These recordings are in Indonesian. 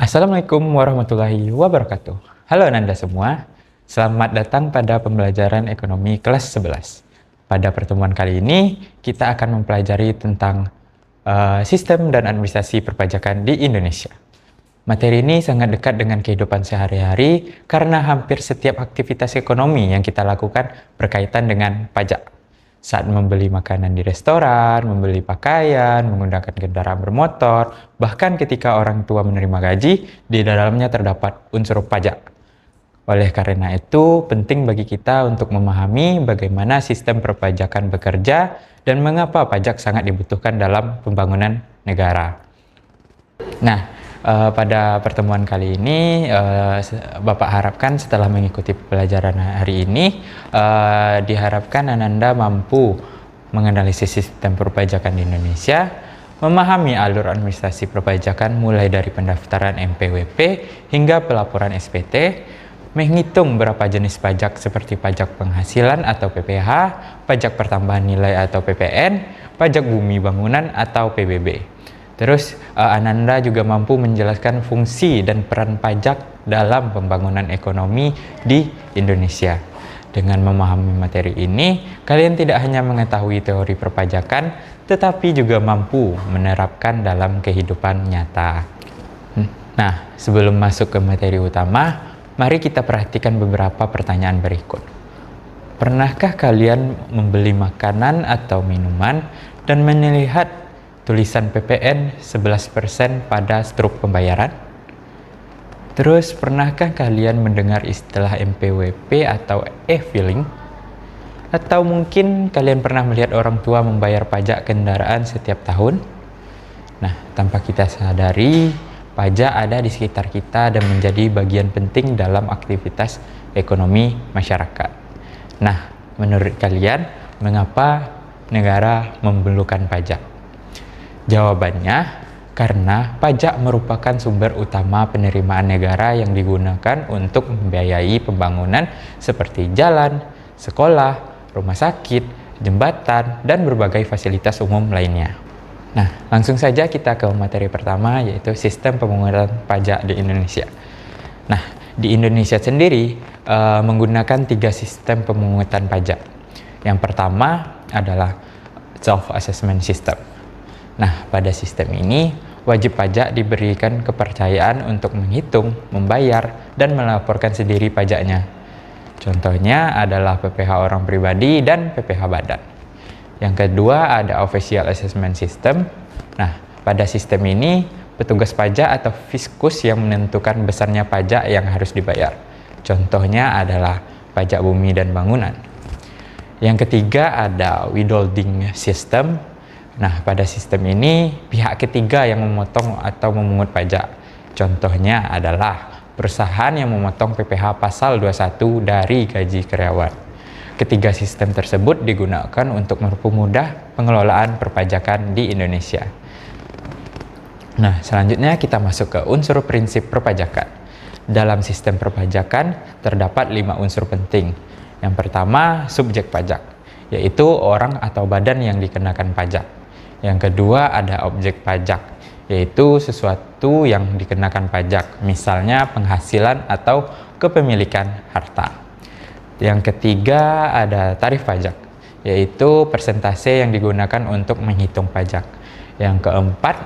Assalamualaikum warahmatullahi wabarakatuh. Halo Nanda semua, selamat datang pada pembelajaran ekonomi kelas 11. Pada pertemuan kali ini, kita akan mempelajari tentang sistem dan administrasi perpajakan di Indonesia. Materi ini sangat dekat dengan kehidupan sehari-hari karena hampir setiap aktivitas ekonomi yang kita lakukan berkaitan dengan pajak. Saat membeli makanan di restoran, membeli pakaian, menggunakan kendaraan bermotor, bahkan ketika orang tua menerima gaji, di dalamnya terdapat unsur pajak. Oleh karena itu, penting bagi kita untuk memahami bagaimana sistem perpajakan bekerja dan mengapa pajak sangat dibutuhkan dalam pembangunan negara. Nah, pada pertemuan kali ini, Bapak harapkan setelah mengikuti pelajaran hari ini, diharapkan Ananda mampu menganalisis sistem perpajakan di Indonesia, memahami alur administrasi perpajakan mulai dari pendaftaran NPWP hingga pelaporan SPT, menghitung berapa jenis pajak seperti pajak penghasilan atau PPH, pajak pertambahan nilai atau PPN, pajak bumi bangunan atau PBB. Terus Ananda juga mampu menjelaskan fungsi dan peran pajak dalam pembangunan ekonomi di Indonesia. Dengan memahami materi ini, kalian tidak hanya mengetahui teori perpajakan, tetapi juga mampu menerapkan dalam kehidupan nyata. Nah, sebelum masuk ke materi utama, mari kita perhatikan beberapa pertanyaan berikut. Pernahkah kalian membeli makanan atau minuman dan melihat tulisan PPN 11% pada struk pembayaran? Terus, pernahkah kalian mendengar istilah NPWP atau e-filing? Atau mungkin kalian pernah melihat orang tua membayar pajak kendaraan setiap tahun? Nah, tanpa kita sadari, pajak ada di sekitar kita dan menjadi bagian penting dalam aktivitas ekonomi masyarakat. Nah, menurut kalian, mengapa negara memerlukan pajak? Jawabannya, karena pajak merupakan sumber utama penerimaan negara yang digunakan untuk membiayai pembangunan seperti jalan, sekolah, rumah sakit, jembatan, dan berbagai fasilitas umum lainnya. Nah, langsung saja kita ke materi pertama, yaitu sistem pemungutan pajak di Indonesia. Nah, di Indonesia sendiri menggunakan 3 sistem pemungutan pajak. Yang pertama adalah self-assessment system. Nah, pada sistem ini, wajib pajak diberikan kepercayaan untuk menghitung, membayar, dan melaporkan sendiri pajaknya. Contohnya adalah PPh orang pribadi dan PPh badan. Yang kedua ada official assessment system. Nah, pada sistem ini, petugas pajak atau fiskus yang menentukan besarnya pajak yang harus dibayar. Contohnya adalah pajak bumi dan bangunan. Yang ketiga ada withholding system. Nah, pada sistem ini, pihak ketiga yang memotong atau memungut pajak. Contohnya adalah perusahaan yang memotong PPh pasal 21 dari gaji karyawan. Ketiga sistem tersebut digunakan untuk mempermudah pengelolaan perpajakan di Indonesia. Nah, selanjutnya kita masuk ke unsur prinsip perpajakan. Dalam sistem perpajakan, terdapat 5 unsur penting. Yang pertama, subjek pajak, yaitu orang atau badan yang dikenakan pajak. Yang kedua ada objek pajak, yaitu sesuatu yang dikenakan pajak, misalnya penghasilan atau kepemilikan harta. Yang ketiga ada tarif pajak, yaitu persentase yang digunakan untuk menghitung pajak. Yang keempat,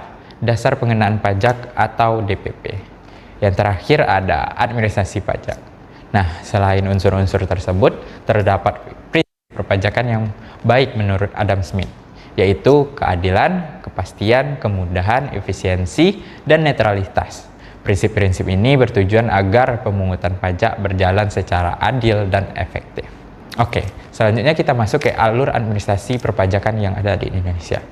dasar pengenaan pajak atau DPP. Yang terakhir ada administrasi pajak. Nah, selain unsur-unsur tersebut, terdapat prinsip perpajakan yang baik menurut Adam Smith, yaitu keadilan, kepastian, kemudahan, efisiensi, dan netralitas. Prinsip-prinsip ini bertujuan agar pemungutan pajak berjalan secara adil dan efektif. Oke, selanjutnya kita masuk ke alur administrasi perpajakan yang ada di Indonesia.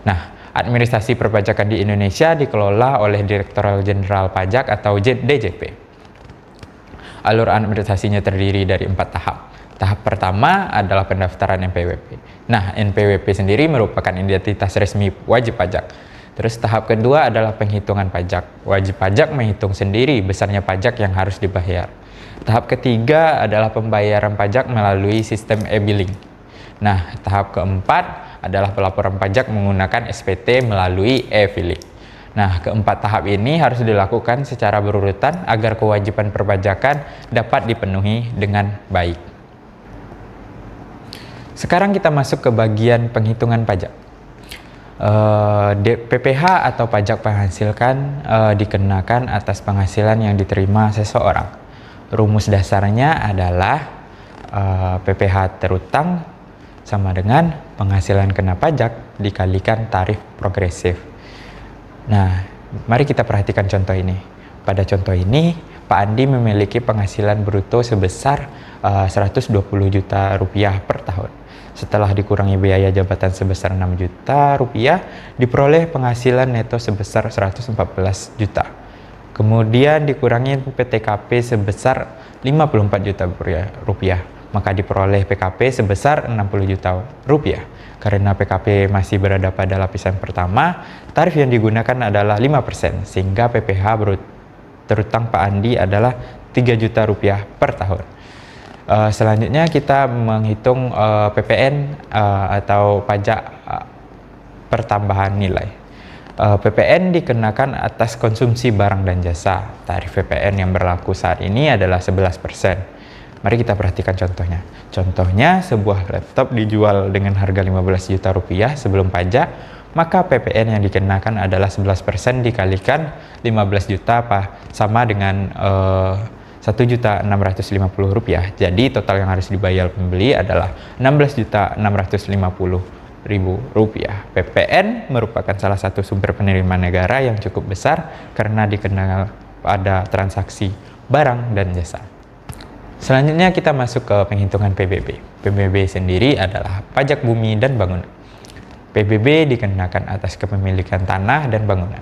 Nah, administrasi perpajakan di Indonesia dikelola oleh Direktorat Jenderal Pajak atau DJP. Alur administrasinya terdiri dari 4 tahap. Tahap pertama adalah pendaftaran NPWP. Nah, NPWP sendiri merupakan identitas resmi wajib pajak. Terus tahap kedua adalah penghitungan pajak. Wajib pajak menghitung sendiri besarnya pajak yang harus dibayar. Tahap ketiga adalah pembayaran pajak melalui sistem e-billing. Nah, tahap keempat adalah pelaporan pajak menggunakan SPT melalui e-filing. Nah, keempat tahap ini harus dilakukan secara berurutan agar kewajiban perpajakan dapat dipenuhi dengan baik. Sekarang kita masuk ke bagian penghitungan pajak. PPh atau pajak penghasilan dikenakan atas penghasilan yang diterima seseorang. Rumus dasarnya adalah PPh terutang sama dengan penghasilan kena pajak dikalikan tarif progresif. Nah, mari kita perhatikan contoh ini. Pada contoh ini, Pak Andi memiliki penghasilan bruto sebesar 120 juta rupiah per tahun. Setelah dikurangi biaya jabatan sebesar 6 juta rupiah, diperoleh penghasilan neto sebesar 114 juta. Kemudian dikurangi PTKP sebesar 54 juta rupiah, maka diperoleh PKP sebesar 60 juta rupiah. Karena PKP masih berada pada lapisan pertama, tarif yang digunakan adalah 5%, sehingga PPh terutang Pak Andi adalah 3 juta rupiah per tahun. Selanjutnya kita menghitung PPN atau pajak pertambahan nilai. PPN dikenakan atas konsumsi barang dan jasa. Tarif PPN yang berlaku saat ini adalah 11%. Mari kita perhatikan contohnya. Contohnya, sebuah laptop dijual dengan harga 15 juta rupiah sebelum pajak, maka PPN yang dikenakan adalah 11% dikalikan 15 juta sama dengan 1.650.000 rupiah. Jadi total yang harus dibayar pembeli adalah 16.650.000 rupiah. PPN merupakan salah satu sumber penerimaan negara yang cukup besar karena dikenal pada transaksi barang dan jasa. Selanjutnya kita masuk ke penghitungan PBB. PBB sendiri adalah pajak bumi dan bangunan. PBB dikenakan atas kepemilikan tanah dan bangunan.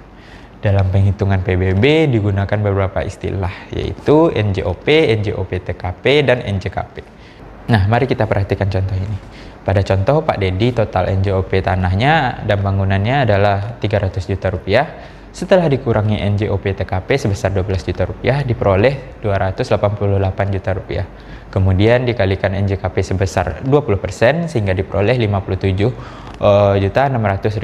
Dalam penghitungan PBB digunakan beberapa istilah, yaitu NJOP, NJOP TKP, dan NJKP. Nah, mari kita perhatikan contoh ini. Pada contoh Pak Dedi, total NJOP tanahnya dan bangunannya adalah 300 juta rupiah. Setelah dikurangi NJOP TKP sebesar 12 juta rupiah, diperoleh 288 juta rupiah. Kemudian dikalikan NJKP sebesar 20% sehingga diperoleh 57.600.000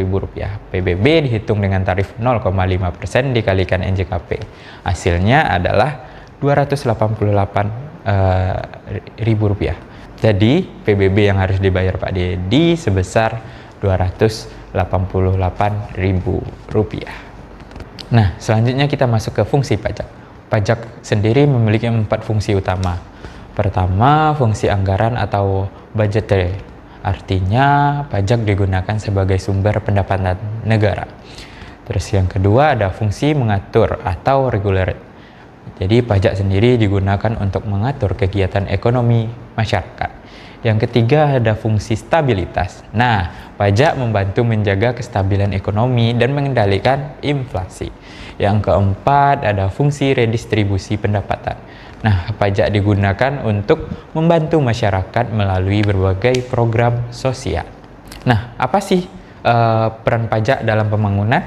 rupiah. PBB dihitung dengan tarif 0,5% dikalikan NJKP. Hasilnya adalah 288.000 rupiah. Jadi PBB yang harus dibayar Pak Dedi sebesar 288.000 rupiah. Nah, selanjutnya kita masuk ke fungsi pajak. Pajak sendiri memiliki 4 fungsi utama. Pertama, fungsi anggaran atau budgetary. Artinya, pajak digunakan sebagai sumber pendapatan negara. Terus yang kedua ada fungsi mengatur atau regulate. Jadi, pajak sendiri digunakan untuk mengatur kegiatan ekonomi masyarakat. Yang ketiga ada fungsi stabilitas. Nah, pajak membantu menjaga kestabilan ekonomi dan mengendalikan inflasi. Yang keempat ada fungsi redistribusi pendapatan. Nah, pajak digunakan untuk membantu masyarakat melalui berbagai program sosial. Nah, apa sih peran pajak dalam pembangunan?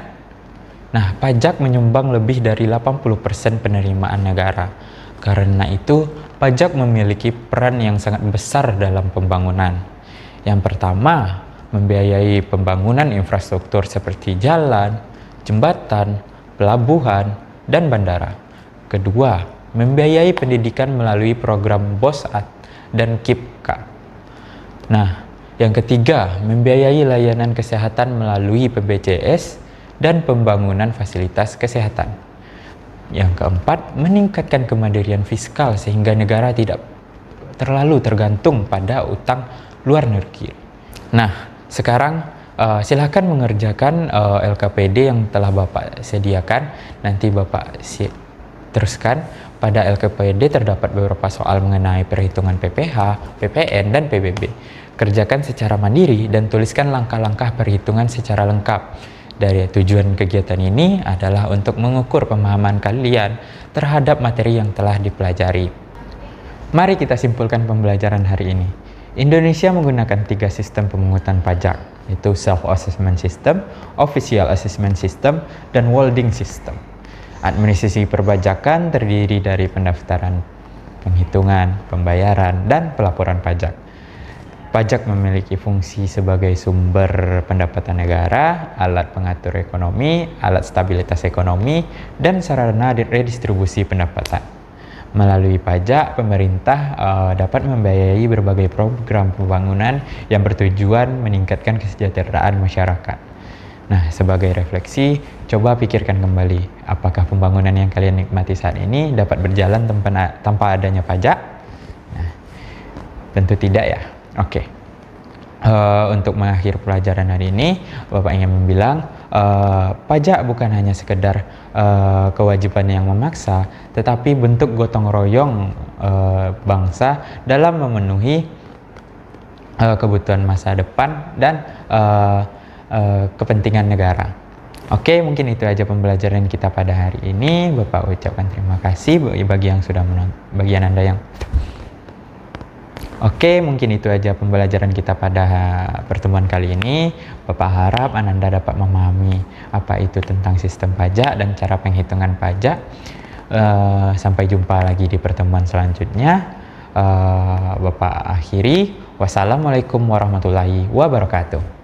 Nah, pajak menyumbang lebih dari 80% penerimaan negara. Karena itu, pajak memiliki peran yang sangat besar dalam pembangunan. Yang pertama, membiayai pembangunan infrastruktur seperti jalan, jembatan, pelabuhan, dan bandara. Kedua, membiayai pendidikan melalui program BOSAT dan KIPK. Nah, yang ketiga, membiayai layanan kesehatan melalui BPJS dan pembangunan fasilitas kesehatan. Yang keempat, meningkatkan kemandirian fiskal sehingga negara tidak terlalu tergantung pada utang luar negeri. Nah, sekarang silakan mengerjakan LKPD yang telah Bapak sediakan. Nanti Bapak teruskan. Pada LKPD terdapat beberapa soal mengenai perhitungan PPh, PPN, dan PBB. Kerjakan secara mandiri dan tuliskan langkah-langkah perhitungan secara lengkap. Dari tujuan kegiatan ini adalah untuk mengukur pemahaman kalian terhadap materi yang telah dipelajari. Mari kita simpulkan pembelajaran hari ini. Indonesia menggunakan 3 sistem pemungutan pajak, yaitu Self-Assessment System, Official Assessment System, dan Withholding System. Administrasi perpajakan terdiri dari pendaftaran, penghitungan, pembayaran, dan pelaporan pajak. Pajak memiliki fungsi sebagai sumber pendapatan negara, alat pengatur ekonomi, alat stabilitas ekonomi, dan sarana redistribusi pendapatan. Melalui pajak, pemerintah dapat membiayai berbagai program pembangunan yang bertujuan meningkatkan kesejahteraan masyarakat. Nah, sebagai refleksi, coba pikirkan kembali, apakah pembangunan yang kalian nikmati saat ini dapat berjalan tanpa adanya pajak? Nah, tentu tidak ya. Oke. Untuk mengakhiri pelajaran hari ini, Bapak ingin bilang pajak bukan hanya sekedar kewajiban yang memaksa, tetapi bentuk gotong royong bangsa dalam memenuhi kebutuhan masa depan dan kepentingan negara. Oke, mungkin itu aja pembelajaran kita pada hari ini. Bapak ucapkan terima kasih bagi yang sudah bagi Anda yang Oke, mungkin itu aja pembelajaran kita pada pertemuan kali ini. Bapak harap Ananda dapat memahami apa itu tentang sistem pajak dan cara penghitungan pajak. Sampai jumpa lagi di pertemuan selanjutnya. Bapak akhiri. Wassalamualaikum warahmatullahi wabarakatuh.